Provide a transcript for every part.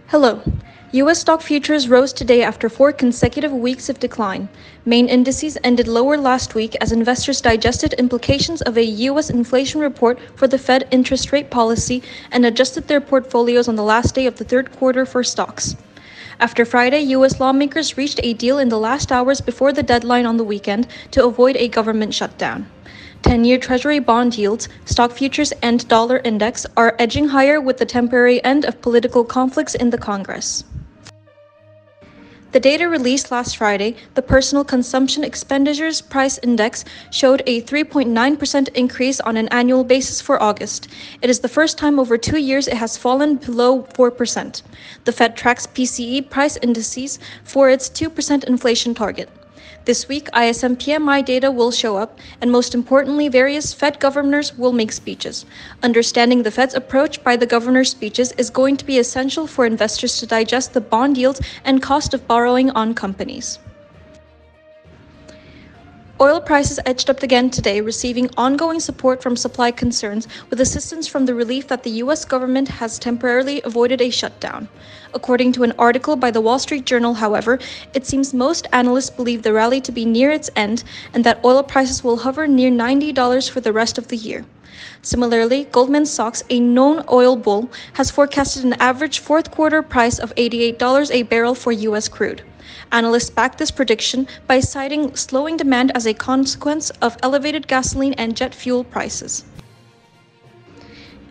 Hello. U.S. stock futures rose today after 4 consecutive weeks of decline. Main indices ended lower last week as investors digested implications of a U.S. inflation report for the Fed interest rate policy and adjusted their portfolios on the last day of the third quarter for stocks. After Friday, U.S. lawmakers reached a deal in the last hours before the deadline on the weekend to avoid a government shutdown. 10-year Treasury bond yields, stock futures, and dollar index are edging higher with the temporary end of political conflicts in the Congress. The data released last Friday, the Personal Consumption Expenditures Price Index, showed a 3.9% increase on an annual basis for August. It is the first time over 2 years it has fallen below 4%. The Fed tracks PCE price indices for its 2% inflation target. This week, ISM PMI data will show up, and most importantly, various Fed governors will make speeches. Understanding the Fed's approach by the governor's speeches is going to be essential for investors to digest the bond yields and cost of borrowing on companies. Oil prices edged up again today, receiving ongoing support from supply concerns, with assistance from the relief that the U.S. government has temporarily avoided a shutdown. According to an article by the Wall Street Journal, however, it seems most analysts believe the rally to be near its end and that oil prices will hover near $90 for the rest of the year. Similarly, Goldman Sachs, a known oil bull, has forecasted an average fourth quarter price of $88 a barrel for U.S. crude. Analysts back this prediction by citing slowing demand as a consequence of elevated gasoline and jet fuel prices.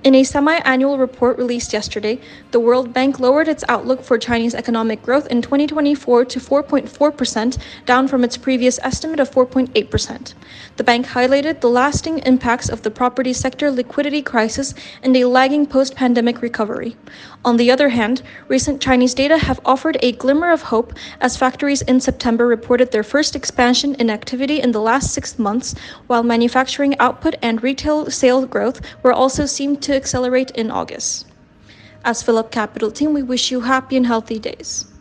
In a semi-annual report released yesterday, the World Bank lowered its outlook for Chinese economic growth in 2024 to 4.4%, down from its previous estimate of 4.8%. The bank highlighted the lasting impacts of the property sector liquidity crisis and a lagging post-pandemic recovery. On the other hand, recent Chinese data have offered a glimmer of hope as factories in September reported their first expansion in activity in the last 6 months, while manufacturing output and retail sales growth were also seen to accelerate in August. As Phillip Capital Team, we wish you happy and healthy days.